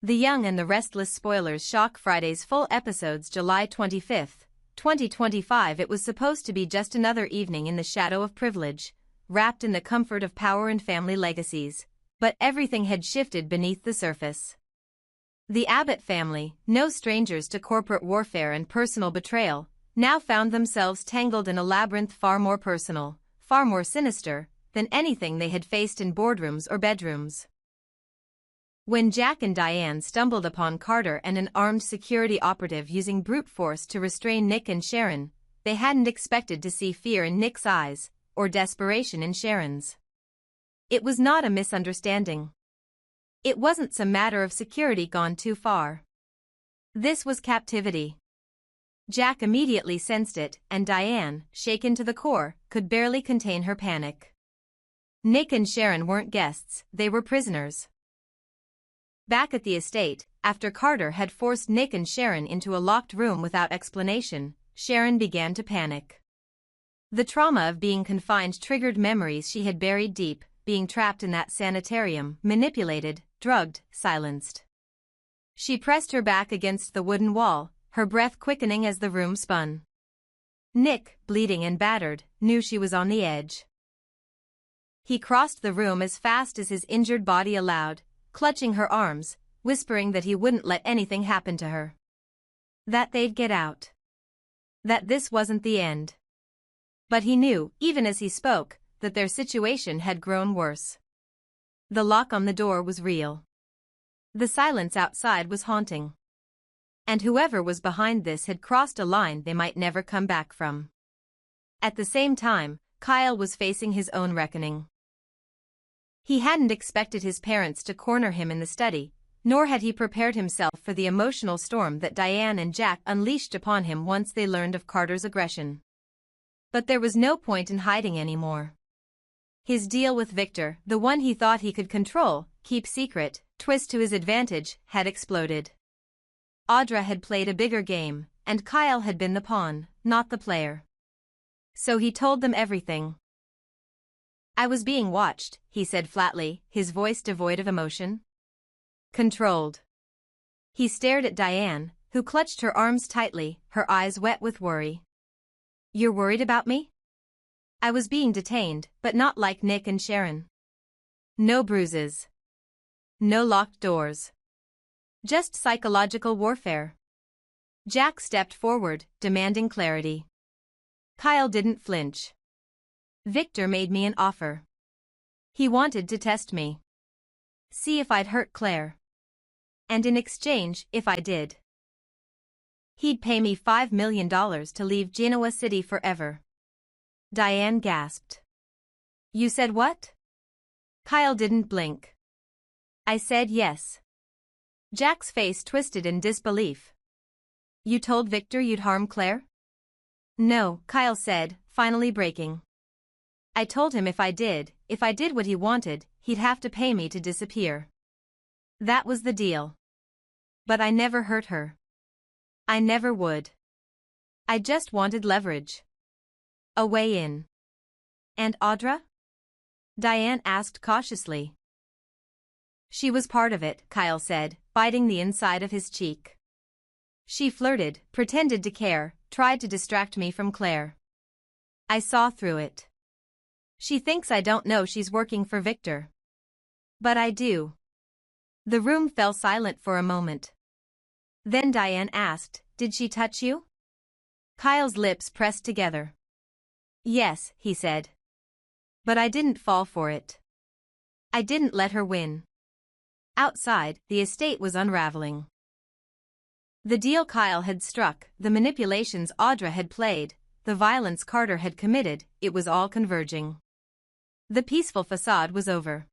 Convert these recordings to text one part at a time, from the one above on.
The Young and the Restless spoilers shock Friday's full episodes July 25, 2025. It was supposed to be just another evening in the shadow of privilege, wrapped in the comfort of power and family legacies, but everything had shifted beneath the surface. The Abbott family, no strangers to corporate warfare and personal betrayal, now found themselves tangled in a labyrinth far more personal, far more sinister, than anything they had faced in boardrooms or bedrooms. When Jack and Diane stumbled upon Carter and an armed security operative using brute force to restrain Nick and Sharon, they hadn't expected to see fear in Nick's eyes, or desperation in Sharon's. It was not a misunderstanding. It wasn't some matter of security gone too far. This was captivity. Jack immediately sensed it, and Diane, shaken to the core, could barely contain her panic. Nick and Sharon weren't guests, they were prisoners. Back at the estate, after Carter had forced Nick and Sharon into a locked room without explanation, Sharon began to panic. The trauma of being confined triggered memories she had buried deep, being trapped in that sanitarium, manipulated, drugged, silenced. She pressed her back against the wooden wall, her breath quickening as the room spun. Nick, bleeding and battered, knew she was on the edge. He crossed the room as fast as his injured body allowed, clutching her arms, whispering that he wouldn't let anything happen to her. That they'd get out. That this wasn't the end. But he knew, even as he spoke, that their situation had grown worse. The lock on the door was real. The silence outside was haunting. And whoever was behind this had crossed a line they might never come back from. At the same time, Kyle was facing his own reckoning. He hadn't expected his parents to corner him in the study, nor had he prepared himself for the emotional storm that Diane and Jack unleashed upon him once they learned of Carter's aggression. But there was no point in hiding anymore. His deal with Victor, the one he thought he could control, keep secret, twist to his advantage, had exploded. Audra had played a bigger game, and Kyle had been the pawn, not the player. So he told them everything. "I was being watched," he said flatly, his voice devoid of emotion. Controlled. He stared at Diane, who clutched her arms tightly, her eyes wet with worry. "You're worried about me?" "I was being detained, but not like Nick and Sharon. No bruises. No locked doors. Just psychological warfare." Jack stepped forward, demanding clarity. Kyle didn't flinch. "Victor made me an offer. He wanted to test me. See if I'd hurt Claire. And in exchange, if I did, he'd pay me $5 million to leave Genoa City forever." Diane gasped. "You said what?" Kyle didn't blink. "I said yes." Jack's face twisted in disbelief. "You told Victor you'd harm Claire?" "No," Kyle said, finally breaking. "I told him if I did what he wanted, he'd have to pay me to disappear. That was the deal. But I never hurt her. I never would. I just wanted leverage. A way in." "And Audra?" Diane asked cautiously. "She was part of it," Kyle said, biting the inside of his cheek. "She flirted, pretended to care, tried to distract me from Claire. I saw through it. She thinks I don't know she's working for Victor. But I do." The room fell silent for a moment. Then Diane asked, "Did she touch you?" Kyle's lips pressed together. "Yes," he said. "But I didn't fall for it. I didn't let her win." Outside, the estate was unraveling. The deal Kyle had struck, the manipulations Audra had played, the violence Carter had committed, it was all converging. The peaceful facade was over.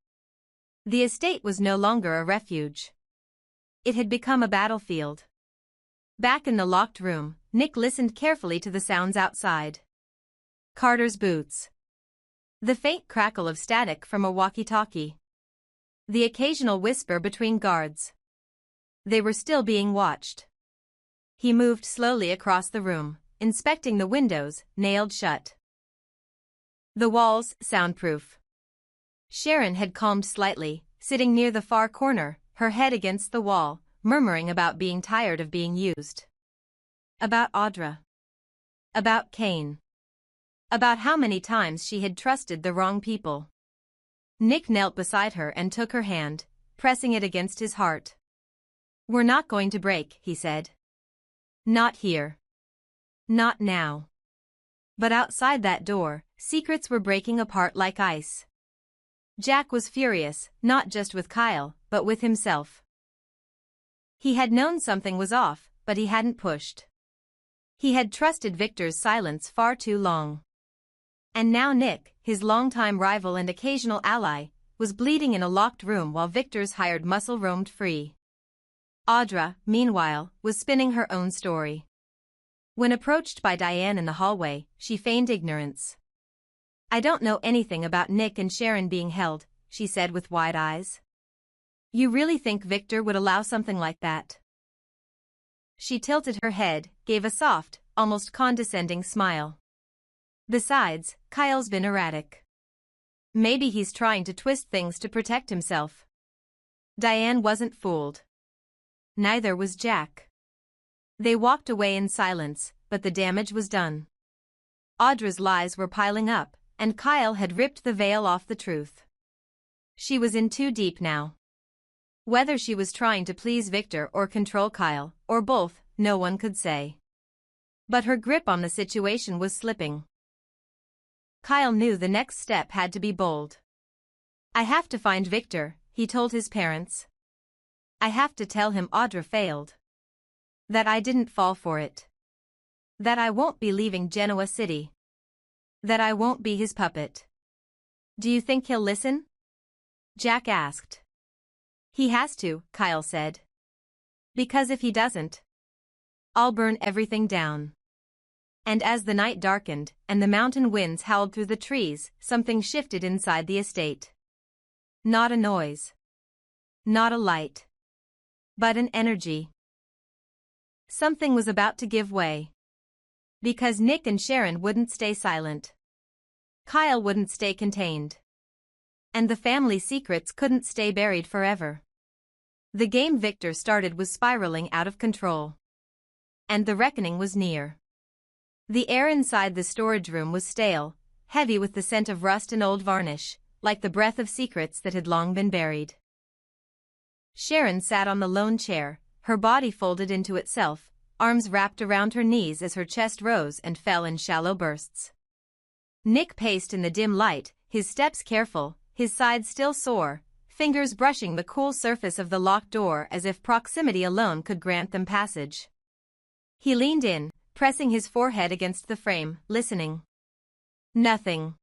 The estate was no longer a refuge. It had become a battlefield. Back in the locked room, Nick listened carefully to the sounds outside. Carter's boots. The faint crackle of static from a walkie-talkie. The occasional whisper between guards. They were still being watched. He moved slowly across the room, inspecting the windows, nailed shut. The walls, soundproof. Sharon had calmed slightly, sitting near the far corner, her head against the wall, murmuring about being tired of being used. About Audra. About Cain. About how many times she had trusted the wrong people. Nick knelt beside her and took her hand, pressing it against his heart. "We're not going to break," he said. "Not here. Not now." But outside that door, secrets were breaking apart like ice. Jack was furious, not just with Kyle, but with himself. He had known something was off, but he hadn't pushed. He had trusted Victor's silence far too long. And now Nick, his longtime rival and occasional ally, was bleeding in a locked room while Victor's hired muscle roamed free. Audra, meanwhile, was spinning her own story. When approached by Diane in the hallway, she feigned ignorance. "I don't know anything about Nick and Sharon being held," she said with wide eyes. "You really think Victor would allow something like that?" She tilted her head, gave a soft, almost condescending smile. "Besides, Kyle's been erratic. Maybe he's trying to twist things to protect himself." Diane wasn't fooled. Neither was Jack. They walked away in silence, but the damage was done. Audra's lies were piling up, and Kyle had ripped the veil off the truth. She was in too deep now. Whether she was trying to please Victor or control Kyle, or both, no one could say. But her grip on the situation was slipping. Kyle knew the next step had to be bold. "I have to find Victor," he told his parents. "I have to tell him Audra failed. That I didn't fall for it. That I won't be leaving Genoa City. That I won't be his puppet." "Do you think he'll listen?" Jack asked. "He has to," Kyle said. "Because if he doesn't, I'll burn everything down." And as the night darkened, and the mountain winds howled through the trees, something shifted inside the estate. Not a noise. Not a light. But an energy. Something was about to give way. Because Nick and Sharon wouldn't stay silent. Kyle wouldn't stay contained. And the family secrets couldn't stay buried forever. The game Victor started was spiraling out of control. And the reckoning was near. The air inside the storage room was stale, heavy with the scent of rust and old varnish, like the breath of secrets that had long been buried. Sharon sat on the lone chair, her body folded into itself, arms wrapped around her knees as her chest rose and fell in shallow bursts. Nick paced in the dim light, his steps careful, his sides still sore, fingers brushing the cool surface of the locked door as if proximity alone could grant them passage. He leaned in, pressing his forehead against the frame, listening. Nothing.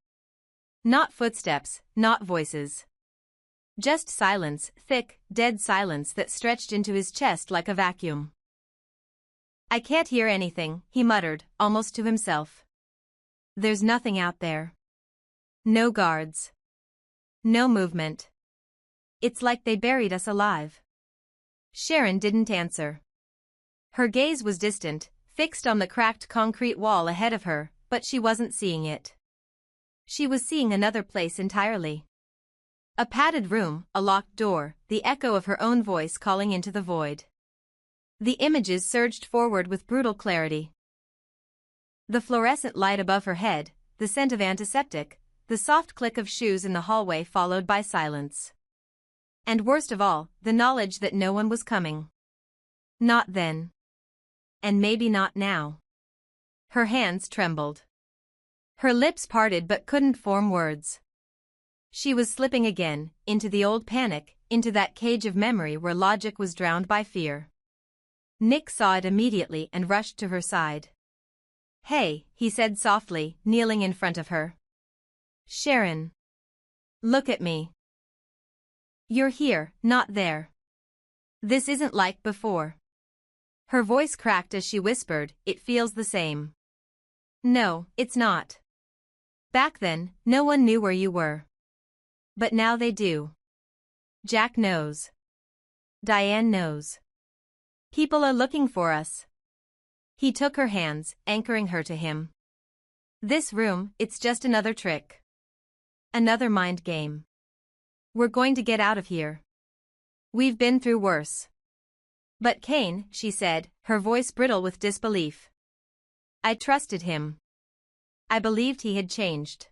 Not footsteps, not voices. Just silence, thick, dead silence that stretched into his chest like a vacuum. "I can't hear anything," he muttered, almost to himself. "There's nothing out there. No guards. No movement. It's like they buried us alive." Sharon didn't answer. Her gaze was distant, fixed on the cracked concrete wall ahead of her, but she wasn't seeing it. She was seeing another place entirely. A padded room, a locked door, the echo of her own voice calling into the void. The images surged forward with brutal clarity. The fluorescent light above her head, the scent of antiseptic, the soft click of shoes in the hallway followed by silence. And worst of all, the knowledge that no one was coming. Not then. And maybe not now. Her hands trembled. Her lips parted but couldn't form words. She was slipping again, into the old panic, into that cage of memory where logic was drowned by fear. Nick saw it immediately and rushed to her side. "Hey," he said softly, kneeling in front of her. "Sharon. Look at me. You're here, not there. This isn't like before." Her voice cracked as she whispered, "It feels the same." "No, it's not. Back then, no one knew where you were. But now they do. Jack knows. Diane knows. People are looking for us." He took her hands, anchoring her to him. "This room, it's just another trick. Another mind game. We're going to get out of here. We've been through worse. But Cain, she said, her voice brittle with disbelief. I trusted him. I believed he had changed.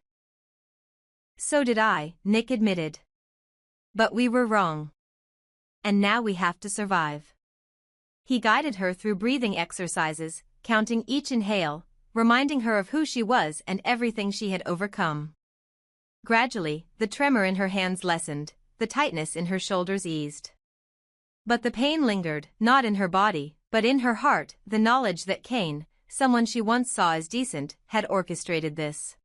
So did I, Nick admitted. But we were wrong. And now we have to survive. He guided her through breathing exercises, counting each inhale, reminding her of who she was and everything she had overcome. Gradually, the tremor in her hands lessened, the tightness in her shoulders eased. But the pain lingered, not in her body, but in her heart, the knowledge that Cain, someone she once saw as decent, had orchestrated this.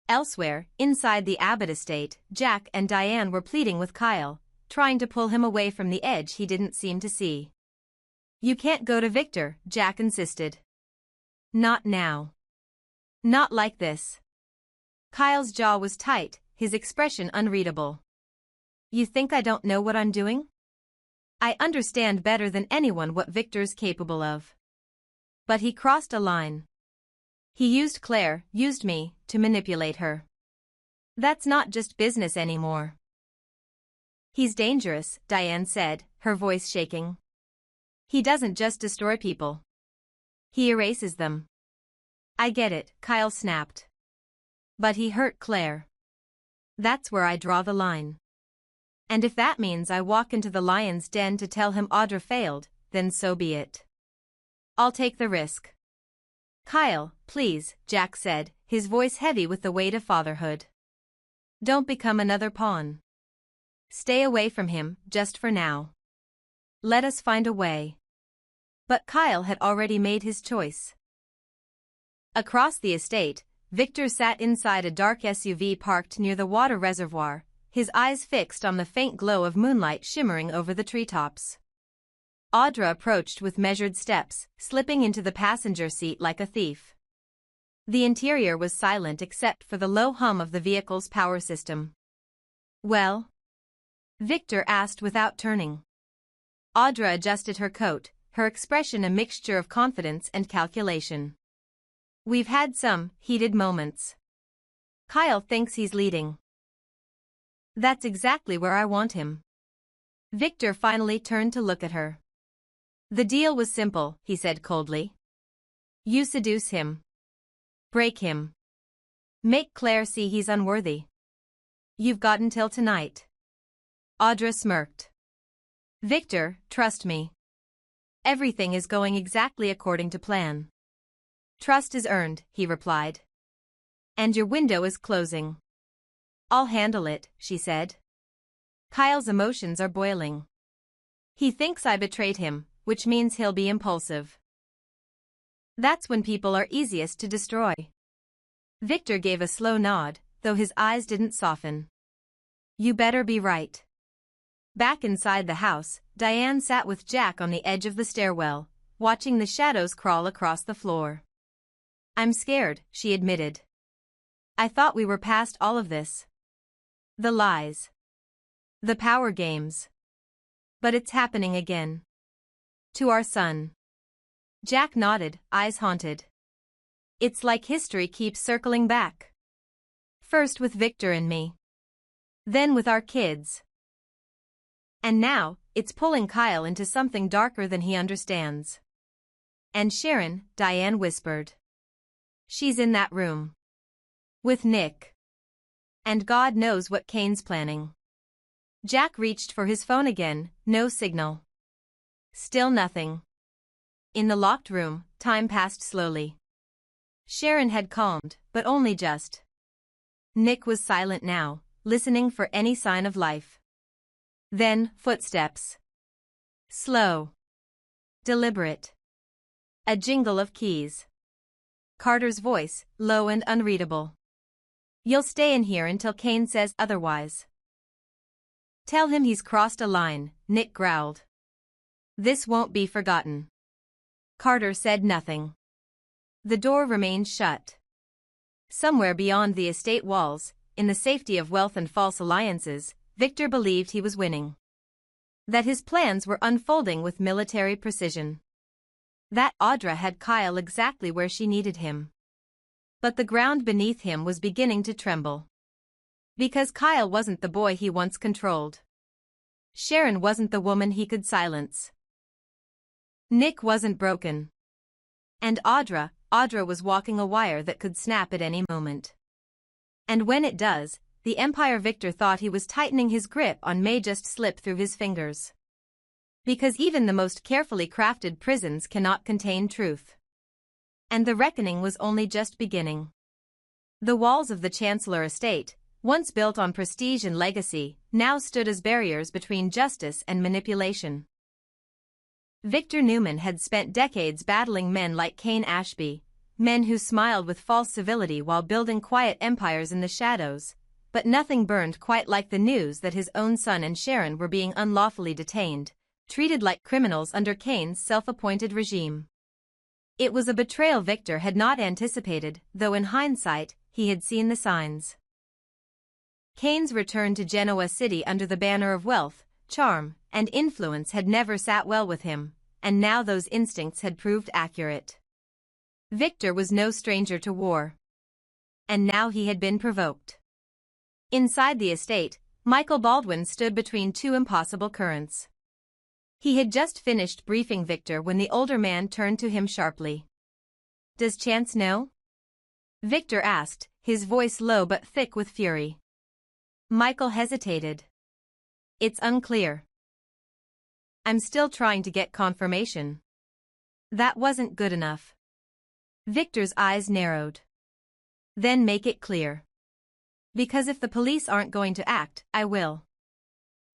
Elsewhere, inside the Abbott estate, Jack and Diane were pleading with Kyle, trying to pull him away from the edge he didn't seem to see. You can't go to Victor, Jack insisted. Not now. Not like this. Kyle's jaw was tight, his expression unreadable. You think I don't know what I'm doing? I understand better than anyone what Victor's capable of. But he crossed a line. He used Claire, used me, to manipulate her. That's not just business anymore. He's dangerous, Diane said, her voice shaking. He doesn't just destroy people. He erases them. I get it, Kyle snapped. But he hurt Claire. That's where I draw the line. And if that means I walk into the lion's den to tell him Audra failed, then so be it. I'll take the risk. Kyle, please, Jack said, his voice heavy with the weight of fatherhood. Don't become another pawn. Stay away from him, just for now. Let us find a way. But Kyle had already made his choice. Across the estate, Victor sat inside a dark SUV parked near the water reservoir, his eyes fixed on the faint glow of moonlight shimmering over the treetops. Audra approached with measured steps, slipping into the passenger seat like a thief. The interior was silent except for the low hum of the vehicle's power system. Well? Victor asked without turning. Audra adjusted her coat, her expression a mixture of confidence and calculation. We've had some heated moments. Kyle thinks he's leading. That's exactly where I want him. Victor finally turned to look at her. The deal was simple, he said coldly. You seduce him. Break him. Make Claire see he's unworthy. You've got until tonight. Audra smirked. Victor, trust me. Everything is going exactly according to plan. Trust is earned, he replied. And your window is closing. I'll handle it, she said. Kyle's emotions are boiling. He thinks I betrayed him, which means he'll be impulsive. That's when people are easiest to destroy. Victor gave a slow nod, though his eyes didn't soften. You better be right. Back inside the house, Diane sat with Jack on the edge of the stairwell, watching the shadows crawl across the floor. I'm scared, she admitted. I thought we were past all of this. The lies. The power games. But it's happening again. To our son. Jack nodded, eyes haunted. It's like history keeps circling back. First with Victor and me. Then with our kids. And now, it's pulling Kyle into something darker than he understands. And Sharon, Diane whispered. She's in that room. With Nick. And God knows what Cain's planning. Jack reached for his phone again, no signal. Still nothing. In the locked room, time passed slowly. Sharon had calmed, but only just. Nick was silent now, listening for any sign of life. Then, footsteps. Slow. Deliberate. A jingle of keys. Carter's voice, low and unreadable. You'll stay in here until Cain says otherwise. Tell him he's crossed a line, Nick growled. This won't be forgotten. Carter said nothing. The door remained shut. Somewhere beyond the estate walls, in the safety of wealth and false alliances, Victor believed he was winning. That his plans were unfolding with military precision. That Audra had Kyle exactly where she needed him. But the ground beneath him was beginning to tremble. Because Kyle wasn't the boy he once controlled. Sharon wasn't the woman he could silence. Nick wasn't broken. And Audra was walking a wire that could snap at any moment. And when it does, the Empire Victor thought he was tightening his grip on may just slip through his fingers. Because even the most carefully crafted prisons cannot contain truth. And the reckoning was only just beginning. The walls of the Chancellor estate, once built on prestige and legacy, now stood as barriers between justice and manipulation. Victor Newman had spent decades battling men like Cain Ashby, men who smiled with false civility while building quiet empires in the shadows, but nothing burned quite like the news that his own son and Sharon were being unlawfully detained, treated like criminals under Cain's self-appointed regime. It was a betrayal Victor had not anticipated, though in hindsight, he had seen the signs. Cain's return to Genoa City under the banner of wealth, charm, and influence had never sat well with him, and now those instincts had proved accurate. Victor was no stranger to war. And now he had been provoked. Inside the estate, Michael Baldwin stood between two impossible currents. He had just finished briefing Victor when the older man turned to him sharply. "Does Chance know?" Victor asked, his voice low but thick with fury. Michael hesitated. "It's unclear. I'm still trying to get confirmation." That wasn't good enough. Victor's eyes narrowed. "Then make it clear. Because if the police aren't going to act, I will."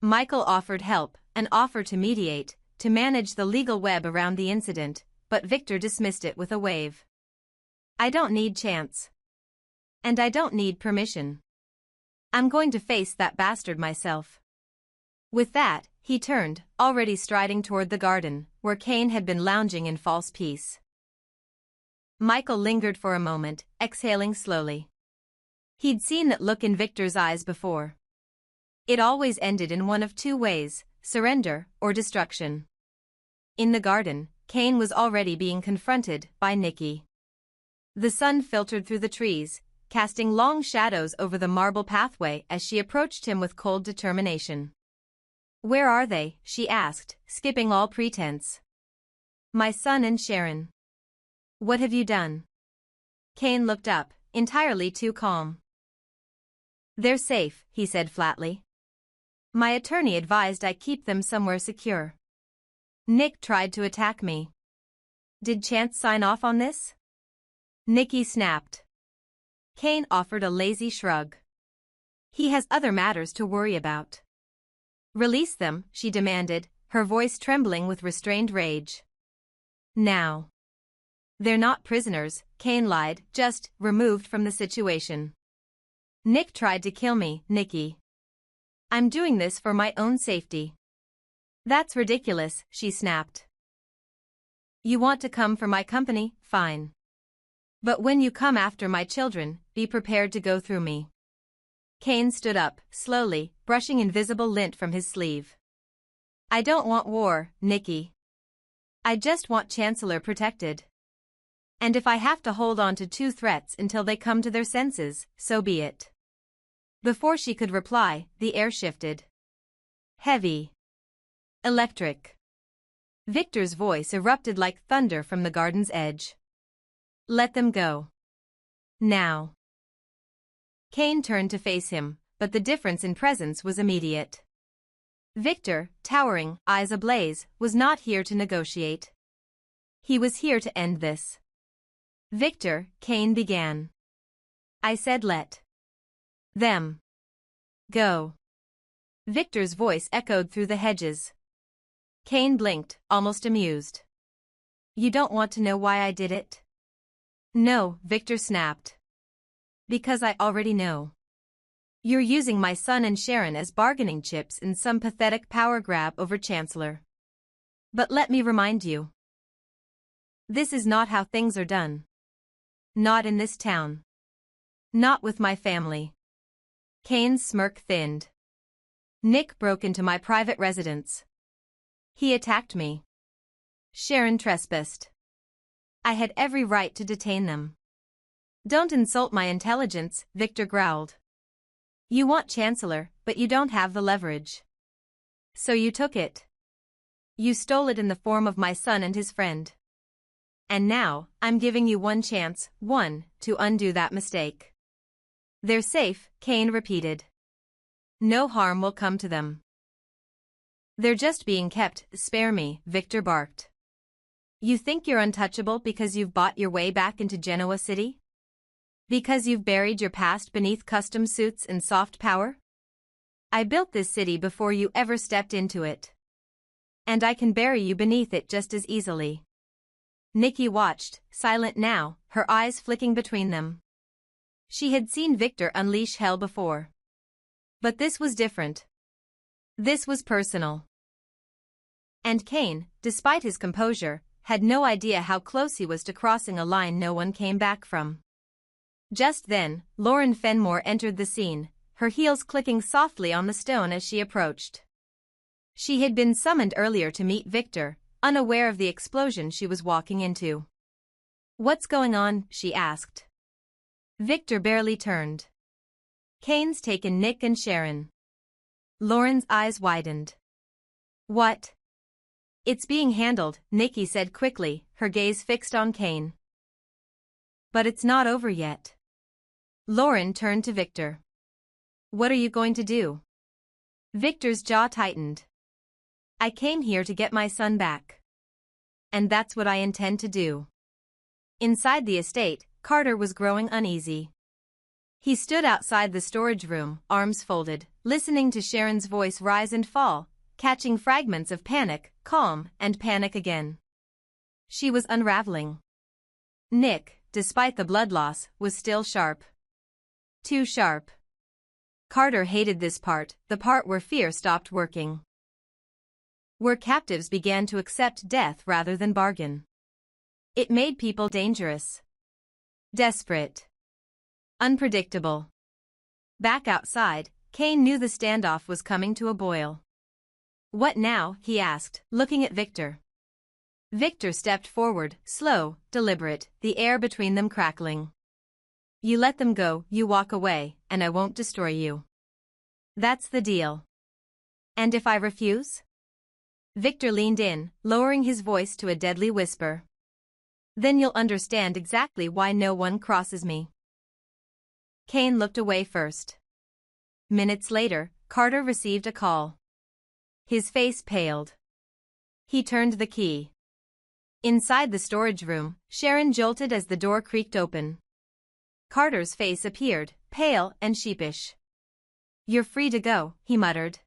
Michael offered help, an offer to mediate, to manage the legal web around the incident, but Victor dismissed it with a wave. "I don't need Chance. And I don't need permission. I'm going to face that bastard myself." With that, he turned, already striding toward the garden, where Cain had been lounging in false peace. Michael lingered for a moment, exhaling slowly. He'd seen that look in Victor's eyes before. It always ended in one of two ways, surrender or destruction. In the garden, Cain was already being confronted by Nikki. The sun filtered through the trees, casting long shadows over the marble pathway as she approached him with cold determination. "Where are they?" she asked, skipping all pretense. "My son and Sharon." "What have you done?" Cain looked up, entirely too calm. "They're safe," he said flatly. "My attorney advised I keep them somewhere secure. Nick tried to attack me. Did Chance sign off on this?" Nikki snapped. Cain offered a lazy shrug. "He has other matters to worry about." "Release them," she demanded, her voice trembling with restrained rage. "Now." "They're not prisoners," Cain lied, "just removed from the situation. Nick tried to kill me, Nikki. I'm doing this for my own safety." "That's ridiculous," she snapped. "You want to come for my company, fine. But when you come after my children, be prepared to go through me." Cain stood up, slowly, brushing invisible lint from his sleeve. "I don't want war, Nikki. I just want Chancellor protected. And if I have to hold on to two threats until they come to their senses, so be it." Before she could reply, the air shifted. Heavy. Electric. Victor's voice erupted like thunder from the garden's edge. "Let them go. Now." Cain turned to face him, but the difference in presence was immediate. Victor, towering, eyes ablaze, was not here to negotiate. He was here to end this. "Victor," Cain began. "I said let them go." Victor's voice echoed through the hedges. Cain blinked, almost amused. "You don't want to know why I did it?" "No," Victor snapped. "Because I already know. You're using my son and Sharon as bargaining chips in some pathetic power grab over Chancellor. But let me remind you. This is not how things are done. Not in this town. Not with my family." Cain's smirk thinned. "Nick broke into my private residence. He attacked me. Sharon trespassed. I had every right to detain them." "Don't insult my intelligence," Victor growled. "You want Chancellor, but you don't have the leverage. So you took it." You stole it in the form of my son and his friend. And now, I'm giving you one chance, to undo that mistake. They're safe, Cain repeated. No harm will come to them. They're just being kept, spare me, Victor barked. You think you're untouchable because you've bought your way back into Genoa City? Because you've buried your past beneath custom suits and soft power? I built this city before you ever stepped into it. And I can bury you beneath it just as easily. Nikki watched, silent now, her eyes flicking between them. She had seen Victor unleash hell before. But this was different. This was personal. And Cain, despite his composure, had no idea how close he was to crossing a line no one came back from. Just then, Lauren Fenmore entered the scene, her heels clicking softly on the stone as she approached. She had been summoned earlier to meet Victor, unaware of the explosion she was walking into. What's going on? She asked. Victor barely turned. Cain's taken Nick and Sharon. Lauren's eyes widened. What? It's being handled, Nikki said quickly, her gaze fixed on Cain. But it's not over yet. Lauren turned to Victor. What are you going to do? Victor's jaw tightened. I came here to get my son back. And that's what I intend to do. Inside the estate, Carter was growing uneasy. He stood outside the storage room, arms folded, listening to Sharon's voice rise and fall, catching fragments of panic, calm, and panic again. She was unraveling. Nick, despite the blood loss, was still sharp. Too sharp. Carter hated this part, the part where fear stopped working. Where captives began to accept death rather than bargain. It made people dangerous. Desperate. Unpredictable. Back outside, Cain knew the standoff was coming to a boil. What now? He asked, looking at Victor. Victor stepped forward, slow, deliberate, the air between them crackling. You let them go, you walk away, and I won't destroy you. That's the deal. And if I refuse? Victor leaned in, lowering his voice to a deadly whisper. Then you'll understand exactly why no one crosses me. Cain looked away first. Minutes later, Carter received a call. His face paled. He turned the key. Inside the storage room, Sharon jolted as the door creaked open. Carter's face appeared, pale and sheepish. You're free to go, he muttered.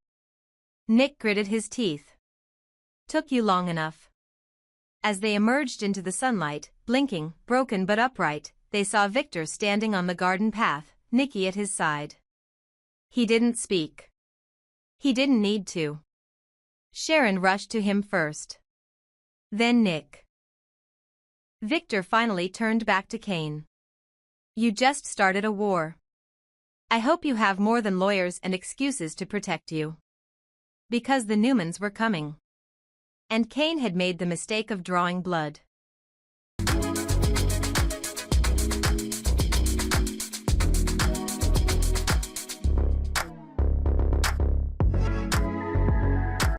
Nick gritted his teeth. Took you long enough. As they emerged into the sunlight, blinking, broken but upright, they saw Victor standing on the garden path, Nikki at his side. He didn't speak. He didn't need to. Sharon rushed to him first. Then Nick. Victor finally turned back to Cain. You just started a war. I hope you have more than lawyers and excuses to protect you. Because the Newmans were coming. And Cain had made the mistake of drawing blood.